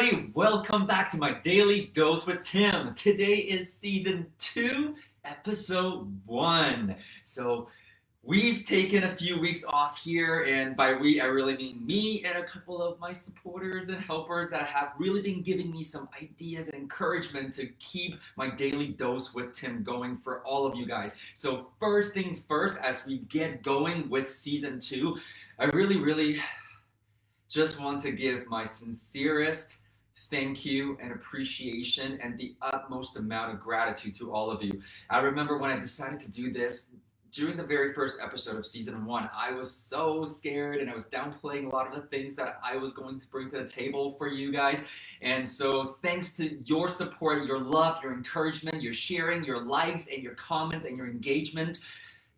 everybody, welcome back to my Daily Dose with Tim. Today is season 2, episode 1. So we've taken a few weeks off here, and by we I really mean me and a couple of my supporters and helpers that have really been giving me some ideas and encouragement to keep my Daily Dose with Tim going for all of you guys. So first things first, as we get going with season 2, I really just want to give my sincerest thank you and appreciation and the utmost amount of gratitude to all of you. I remember when I decided to do this during the very first episode of season 1, I was so scared and I was downplaying a lot of the things that I was going to bring to the table for you guys. And so thanks to your support, your love, your encouragement, your sharing, your likes and your comments and your engagement,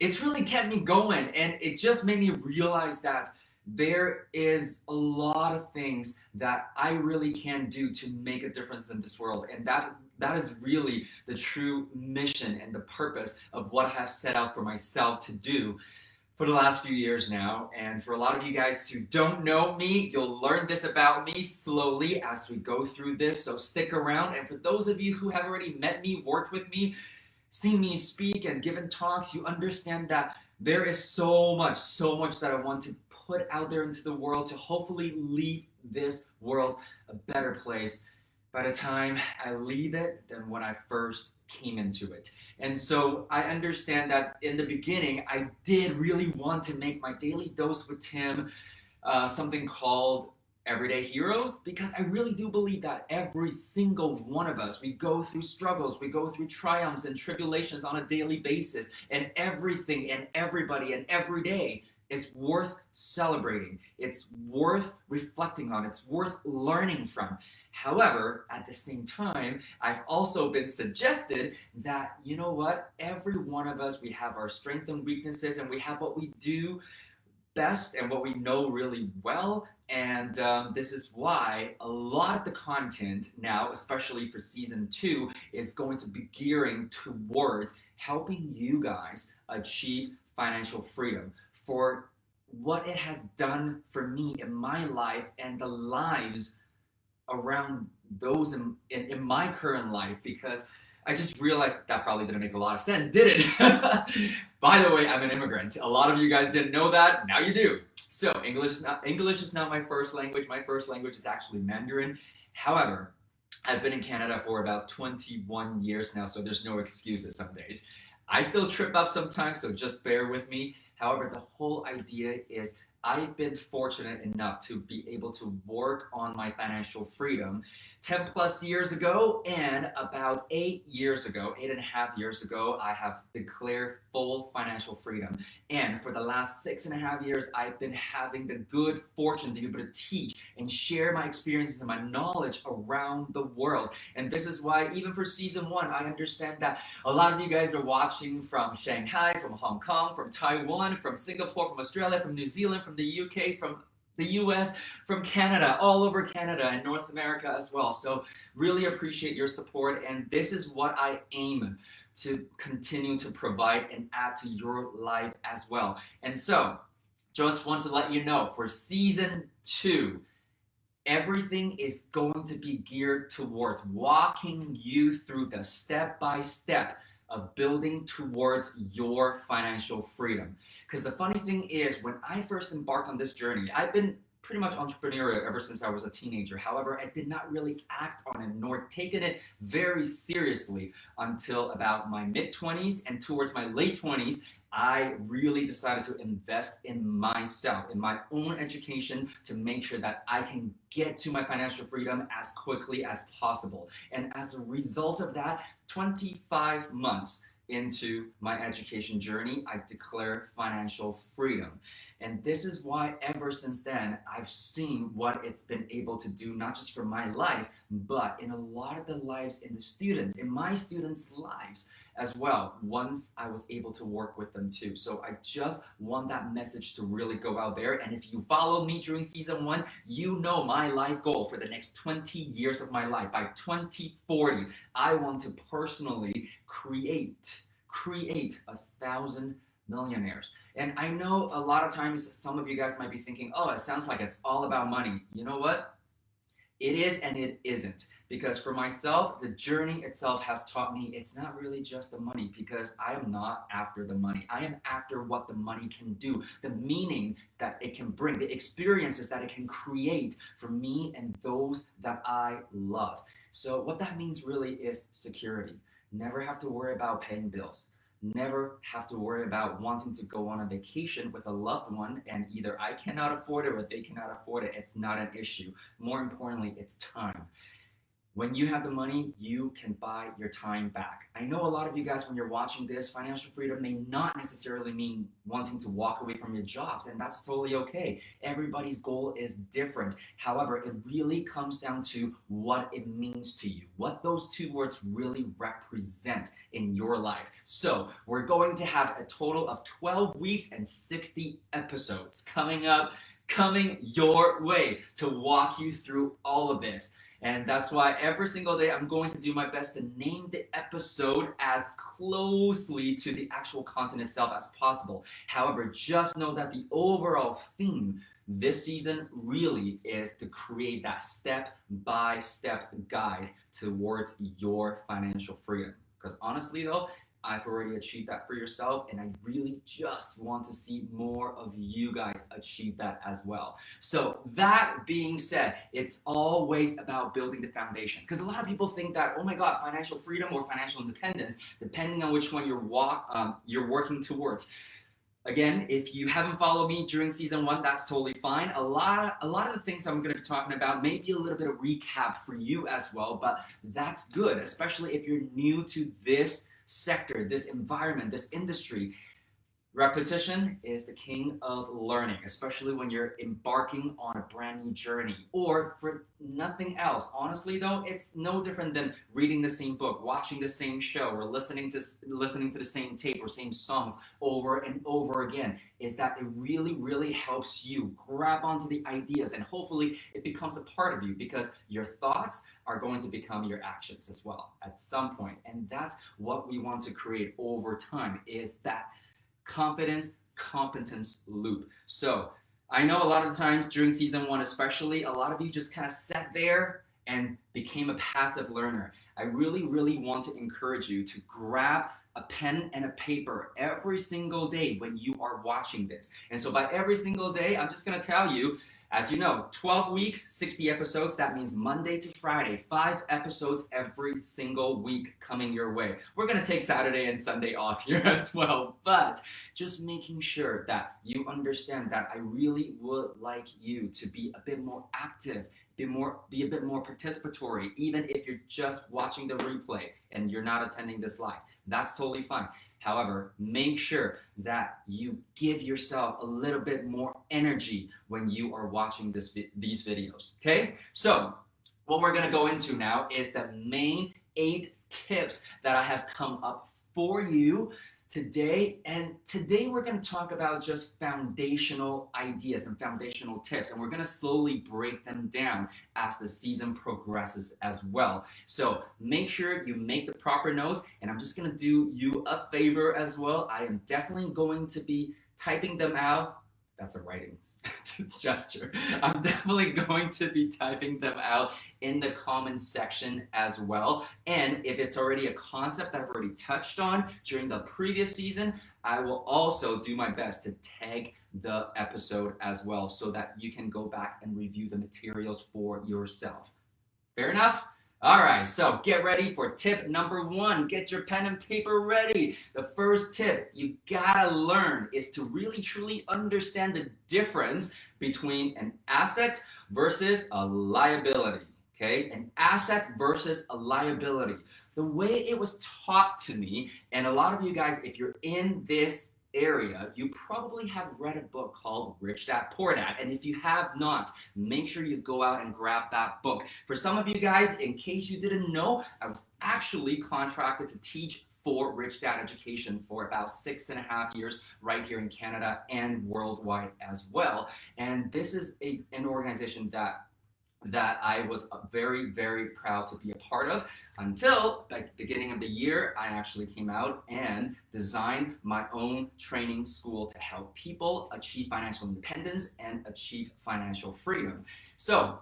it's really kept me going, and it just made me realize that there is a lot of things that I really can do to make a difference in this world, and that is really the true mission and the purpose of what I have set out for myself to do for the last few years now. And for a lot of you guys who don't know me, you'll learn this about me slowly as we go through this, so stick around. And for those of you who have already met me, worked with me, seen me speak and given talks, you understand that there is so much that I want to put out there into the world to hopefully leave this world a better place by the time I leave it than when I first came into it. And so I understand that in the beginning, I did really want to make my Daily Dose with Tim something called Everyday Heroes, because I really do believe that every single one of us, we go through struggles, we go through triumphs and tribulations on a daily basis, and everything and everybody and every day is worth celebrating. It's worth reflecting on. It's worth learning from. However, at the same time, I've also been suggested that, you know what, every one of us, we have our strengths and weaknesses, and we have what we do best and what we know really well. And this is why a lot of the content now, especially for season 2, is going to be gearing towards helping you guys achieve financial freedom for what it has done for me in my life and the lives around those in my current life, because I just realized that probably didn't make a lot of sense, did it? By the way, I'm an immigrant. A lot of you guys didn't know that. Now you do. So English is not my first language. My first language is actually Mandarin. However, I've been in Canada for about 21 years now, so there's no excuses some days. I still trip up sometimes, so just bear with me. However, the whole idea is I've been fortunate enough to be able to work on my financial freedom 10 plus years ago, and about 8.5 years ago, I have declared full financial freedom. And for the last 6.5 years, I've been having the good fortune to be able to teach and share my experiences and my knowledge around the world. And this is why, even for season 1, I understand that a lot of you guys are watching from Shanghai, from Hong Kong, from Taiwan, from Singapore, from Australia, from New Zealand, from the UK, from the US, from Canada, all over Canada and North America as well. So really appreciate your support, and this is what I aim to continue to provide and add to your life as well. And so just want to let you know, for season 2, everything is going to be geared towards walking you through the step-by-step of building towards your financial freedom. Because the funny thing is, when I first embarked on this journey, I've been pretty much entrepreneurial ever since I was a teenager. However, I did not really act on it nor taken it very seriously until about my mid-20s, and towards my late 20s, I really decided to invest in myself, in my own education, to make sure that I can get to my financial freedom as quickly as possible. And as a result of that, 25 months into my education journey, I declared financial freedom. And this is why ever since then, I've seen what it's been able to do, not just for my life, but in a lot of the lives in my students' lives as well, once I was able to work with them too. So I just want that message to really go out there. And if you follow me during season 1, you know my life goal for the next 20 years of my life. By 2040, I want to personally create 1,000 millionaires. And I know a lot of times some of you guys might be thinking, oh, it sounds like it's all about money. You know what? It is and it isn't. Because for myself, the journey itself has taught me it's not really just the money, because I am not after the money. I am after what the money can do, the meaning that it can bring, the experiences that it can create for me and those that I love. So what that means really is security. Never have to worry about paying bills. Never have to worry about wanting to go on a vacation with a loved one and either I cannot afford it or they cannot afford it. It's not an issue. More importantly, it's time. When you have the money, you can buy your time back. I know a lot of you guys, when you're watching this, financial freedom may not necessarily mean wanting to walk away from your jobs, and that's totally okay. Everybody's goal is different. However, it really comes down to what it means to you, what those two words really represent in your life. So we're going to have a total of 12 weeks and 60 episodes coming up, coming your way to walk you through all of this. And that's why every single day I'm going to do my best to name the episode as closely to the actual content itself as possible. However, just know that the overall theme this season really is to create that step-by-step guide towards your financial freedom. Because honestly though, I've already achieved that for yourself, and I really just want to see more of you guys achieve that as well. So that being said, it's always about building the foundation, because a lot of people think that, oh my God, financial freedom or financial independence, depending on which one you're working towards. Again, if you haven't followed me during season 1, that's totally fine. A lot of the things that I'm going to be talking about may be a little bit of recap for you as well, but that's good, especially if you're new to this sector, this environment, this industry. Repetition is the king of learning, especially when you're embarking on a brand new journey, or for nothing else. Honestly though, it's no different than reading the same book, watching the same show, or listening to the same tape or same songs over and over again, is that it really helps you grab onto the ideas, and hopefully it becomes a part of you, because your thoughts are going to become your actions as well at some point. And that's what we want to create over time, is that confidence competence loop. So I know a lot of the times during season 1 especially, a lot of you just kind of sat there and became a passive learner. I really want to encourage you to grab a pen and a paper every single day when you are watching this. And so by every single day, I'm just going to tell you, as you know, 12 weeks, 60 episodes. That means Monday to Friday, 5 episodes every single week coming your way. We're going to take Saturday and Sunday off here as well, but just making sure that you understand that I really would like you to be a bit more active, be a bit more participatory, even if you're just watching the replay and you're not attending this live. That's totally fine. However, make sure that you give yourself a little bit more energy when you are watching these videos, okay? So what we're gonna go into now is the main 8 tips that I have come up for you today. And today we're going to talk about just foundational ideas and foundational tips, and we're going to slowly break them down as the season progresses as well. So make sure you make the proper notes, and I'm just going to do you a favor as well. I am definitely going to be typing them out. That's a writing gesture. I'm definitely going to be typing them out in the comments section as well. And if it's already a concept that I've already touched on during the previous season, I will also do my best to tag the episode as well, so that you can go back and review the materials for yourself. Fair enough? All right, so get ready for tip number 1. Get your pen and paper ready. The first tip you gotta learn is to really truly understand the difference between an asset versus a liability, okay? An asset versus a liability. The way it was taught to me, and a lot of you guys, if you're in this area, you probably have read a book called Rich Dad Poor Dad, and if you have not, make sure you go out and grab that book. For some of you guys, in case you didn't know, I was actually contracted to teach for Rich Dad Education for about 6.5 years right here in Canada and worldwide as well. And this is an organization that I was very, very proud to be a part of, until the beginning of the year, I actually came out and designed my own training school to help people achieve financial independence and achieve financial freedom. So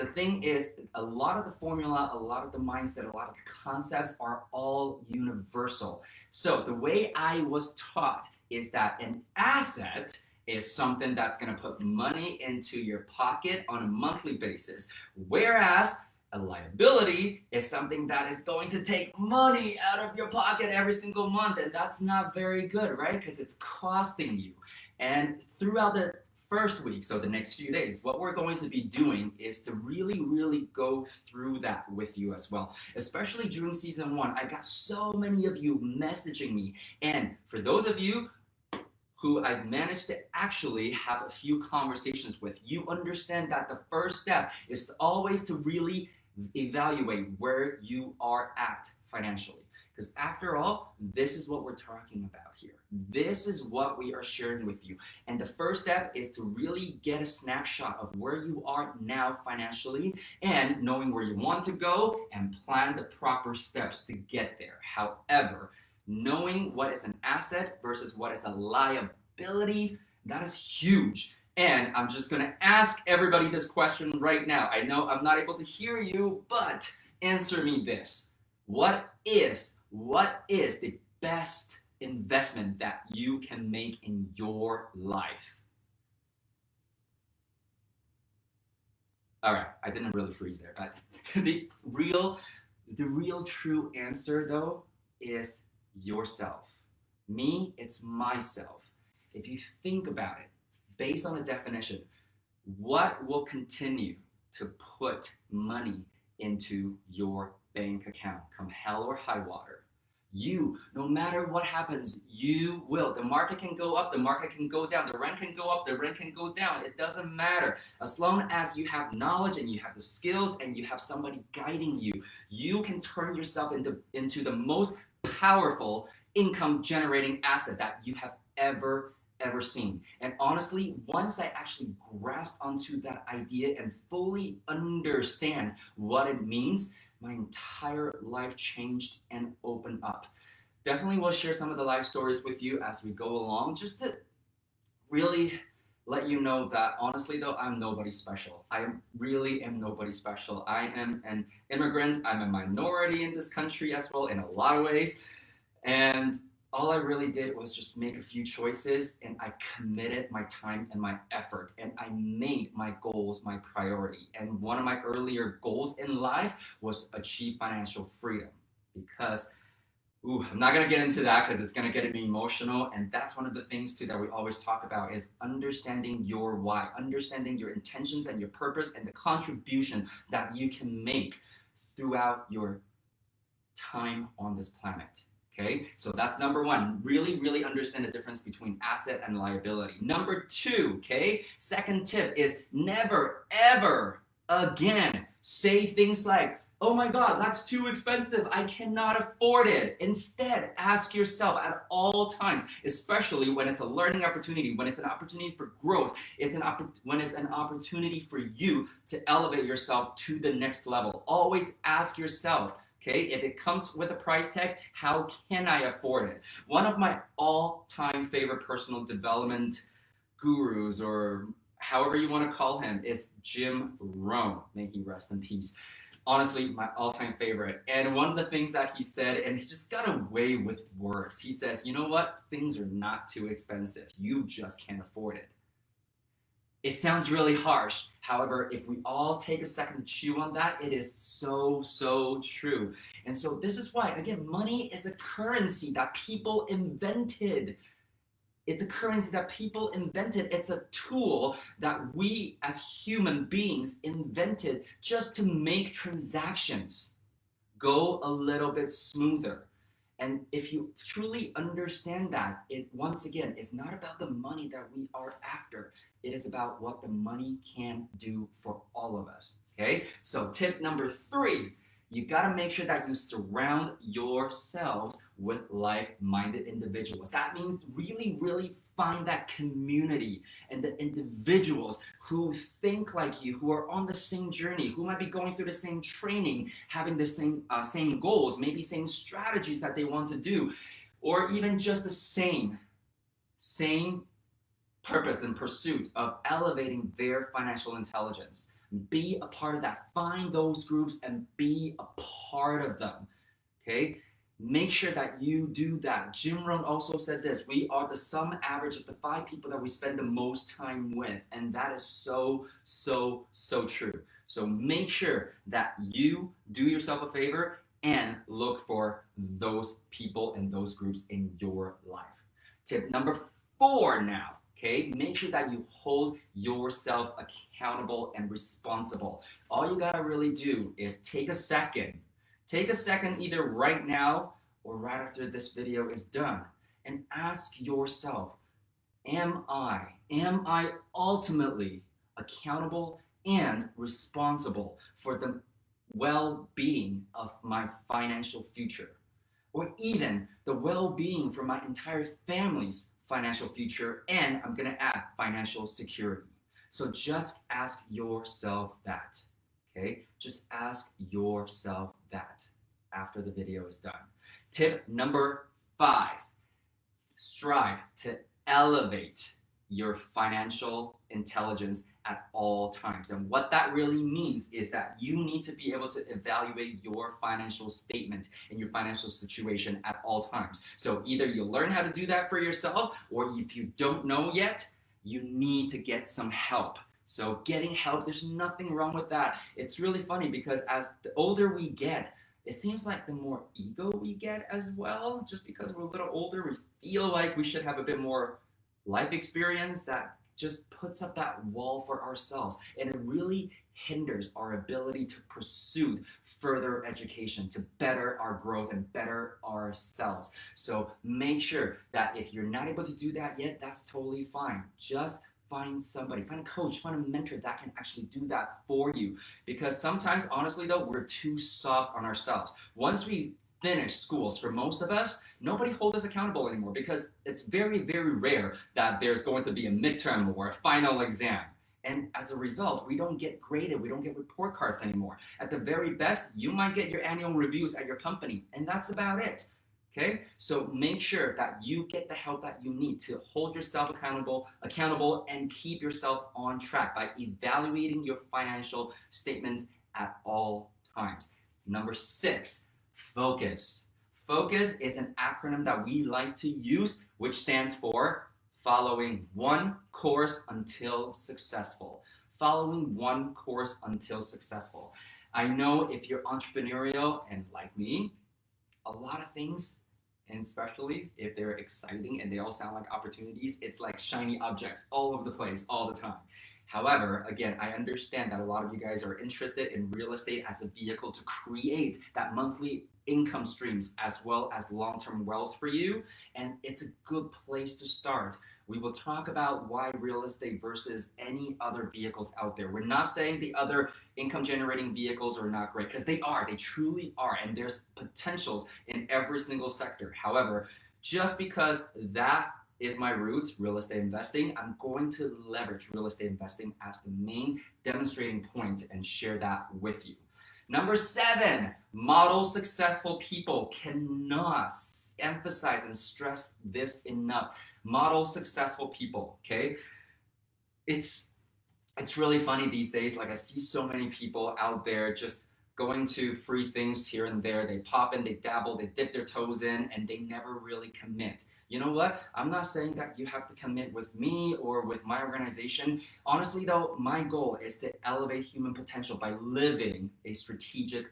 the thing is, a lot of the formula, a lot of the mindset, a lot of the concepts are all universal. So the way I was taught is that an asset is something that's going to put money into your pocket on a monthly basis, whereas a liability is something that is going to take money out of your pocket every single month, and that's not very good, right? Because it's costing you. And throughout the first week, so the next few days, what we're going to be doing is to really go through that with you as well. Especially during season 1, I got so many of you messaging me, and for those of you who I've managed to actually have a few conversations with, you understand that the first step is to always to really evaluate where you are at financially. Because after all, this is what we're talking about here. This is what we are sharing with you. And the first step is to really get a snapshot of where you are now financially and knowing where you want to go and plan the proper steps to get there. However, knowing what is an asset versus what is a liability, that is huge. And I'm just going to ask everybody this question right now. I know I'm not able to hear you, but answer me this. What is the best investment that you can make in your life? All right, I didn't really freeze there, but the real true answer though is yourself. Me, it's myself. If you think about it, based on a definition, what will continue to put money into your bank account come hell or high water? You, no matter what happens, you will. The market can go up, the market can go down, the rent can go up, the rent can go down. It doesn't matter. As long as you have knowledge and you have the skills and you have somebody guiding you, you can turn yourself into the most powerful income generating asset that you have ever seen. And honestly, once I actually grasp onto that idea and fully understand what it means, my entire life changed and opened up. Definitely will share some of the life stories with you as we go along, just to really let you know that honestly though, I'm nobody special. I really am nobody special. I am an immigrant. I'm a minority in this country as well in a lot of ways. And all I really did was just make a few choices, and I committed my time and my effort, and I made my goals my priority. And one of my earlier goals in life was to achieve financial freedom, because I'm not going to get into that because it's going to get me emotional. And that's one of the things too that we always talk about is understanding your why, understanding your intentions and your purpose and the contribution that you can make throughout your time on this planet. Okay, so that's number one. Really understand the difference between asset and liability. Number two, okay, second tip is never, ever again say things like, oh my God, that's too expensive. I cannot afford it. Instead, ask yourself at all times, especially when it's a learning opportunity, when it's an opportunity for growth, when it's an opportunity for you to elevate yourself to the next level. Always ask yourself, okay, if it comes with a price tag, how can I afford it? One of my all-time favorite personal development gurus, or however you want to call him, is Jim Rohn. May he rest in peace. Honestly, my all-time favorite. And one of the things that he said, and he just got away with words, he says, you know what? Things are not too expensive. You just can't afford it. It sounds really harsh. However, if we all take a second to chew on that, it is so true. And so this is why, again, money is a currency that people invented. It's a currency that people invented. It's a tool that we as human beings invented just to make transactions go a little bit smoother. And if you truly understand that, it once again is not about the money that we are after. It is about what the money can do for all of us. Okay? So tip number 3, you got to make sure that you surround yourselves with like-minded individuals. That means really find that community and the individuals who think like you, who are on the same journey, who might be going through the same training, having the same goals, maybe same strategies that they want to do, or even just the same purpose and pursuit of elevating their financial intelligence. Be a part of that. Find those groups and be a part of them. Okay? Make sure that you do that. Jim Rohn also said this: we are the sum average of the 5 people that we spend the most time with. And that is so, so, so true. So make sure that you do yourself a favor and look for those people and those groups in your life. Tip number 4 now. Okay, make sure that you hold yourself accountable and responsible. All you gotta really do is take a second either right now or right after this video is done, and ask yourself, am I ultimately accountable and responsible for the well-being of my financial future, or even the well-being for my entire family's financial future, and I'm gonna add financial security. So just ask yourself that, okay? Just ask yourself that after the video is done. Tip number 5, strive to elevate your financial intelligence at all times. And what that really means is that you need to be able to evaluate your financial statement and your financial situation at all times. So either you learn how to do that for yourself, or if you don't know yet, you need to get some help. So getting help, there's nothing wrong with that. It's really funny because as the older we get, it seems like the more ego we get as well. Just because we're a little older, we feel like we should have a bit more life experience. That just puts up that wall for ourselves, and it really hinders our ability to pursue further education, to better our growth and better ourselves. So make sure that if you're not able to do that yet, that's totally fine. Just find somebody, find a coach, find a mentor that can actually do that for you. Because sometimes, honestly though, we're too soft on ourselves. Once we finish schools, for most of us, nobody holds us accountable anymore, because it's very, very rare that there's going to be a midterm or a final exam. And as a result, we don't get graded, we don't get report cards anymore. At the very best, you might get your annual reviews at your company, and that's about it. Okay, so make sure that you get the help that you need to hold yourself accountable, and keep yourself on track by evaluating your financial statements at all times. Number 6, focus. Focus is an acronym that we like to use, which stands for following one course until successful. Following one course until successful. I know if you're entrepreneurial and like me, a lot of things, and especially if they're exciting and they all sound like opportunities, it's like shiny objects all over the place all the time. However, again, I understand that a lot of you guys are interested in real estate as a vehicle to create that monthly income streams as well as long-term wealth for you, and it's a good place to start. We will talk about why real estate versus any other vehicles out there. We're not saying the other income generating vehicles are not great, because they are, they truly are, and there's potentials in every single sector. However, just because that is my roots, real estate investing, I'm going to leverage real estate investing as the main demonstrating point and share that with you. Number 7, model successful people. Cannot emphasize and stress this enough. Model successful people, okay? It's really funny these days. Like, I see so many people out there just going to free things here and there. They pop in, they dabble, they dip their toes in, and they never really commit. You know what? I'm not saying that you have to commit with me or with my organization. Honestly though, my goal is to elevate human potential by living a strategically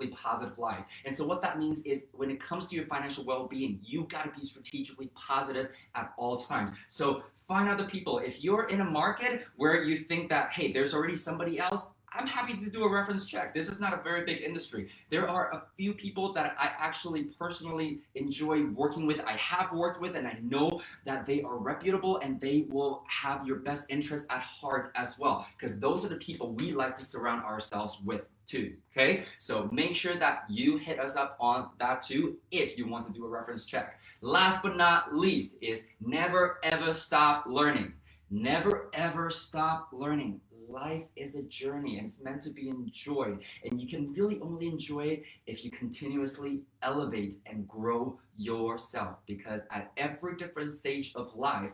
positive life. And so what that means is, when it comes to your financial well-being, you got to be strategically positive at all times. So find other people. If you're in a market where you think that, hey, there's already somebody else, I'm happy to do a reference check. This is not a very big industry. There are a few people that I actually personally enjoy working with, I have worked with, and I know that they are reputable and they will have your best interest at heart as well, because those are the people we like to surround ourselves with too, okay? So make sure that you hit us up on that too if you want to do a reference check. Last but not least is never ever stop learning. Never ever stop learning. Life is a journey, and it's meant to be enjoyed, and you can really only enjoy it if you continuously elevate and grow yourself, because at every different stage of life,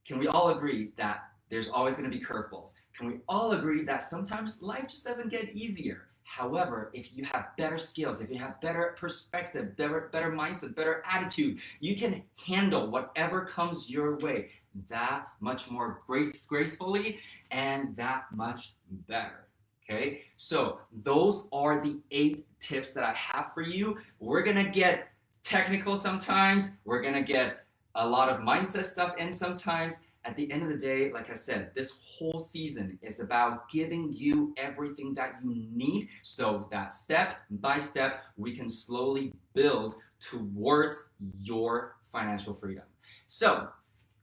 can we all agree that there's always going to be curveballs? Can we all agree that sometimes life just doesn't get easier? However, if you have better skills, if you have better perspective, better mindset, better attitude, you can handle whatever comes your way that much more gracefully and that much better. Okay, so those are the 8 tips that I have for you. We're gonna get technical sometimes, we're gonna get a lot of mindset stuff in sometimes. At the end of the day, like I said, this whole season is about giving you everything that you need so that step by step we can slowly build towards your financial freedom. So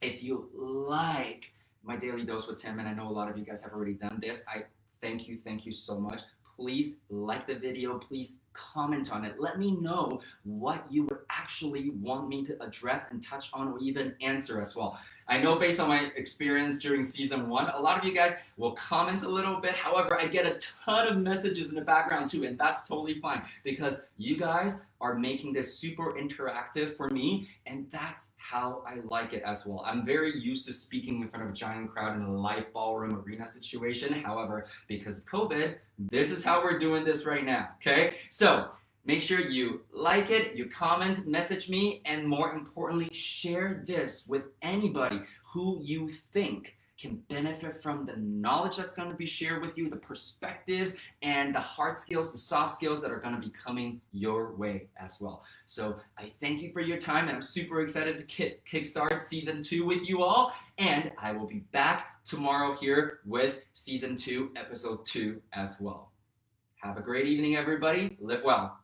if you like my daily dose with Tim, and I know a lot of you guys have already done this, I thank you so much. Please like the video, please comment on it. Let me know what you would actually want me to address and touch on, or even answer as well. I know based on my experience during season 1, a lot of you guys will comment a little bit. However, I get a ton of messages in the background too, and that's totally fine because you guys are making this super interactive for me, and that's how I like it as well. I'm very used to speaking in front of a giant crowd in a live ballroom arena situation. However, because of COVID, this is how we're doing this right now, okay? So make sure you like it, you comment, message me, and more importantly, share this with anybody who you think can benefit from the knowledge that's going to be shared with you, the perspectives, and the hard skills, the soft skills that are going to be coming your way as well. So I thank you for your time, and I'm super excited to kickstart season 2 with you all. And I will be back tomorrow here with season 2, episode 2 as well. Have a great evening, everybody. Live well.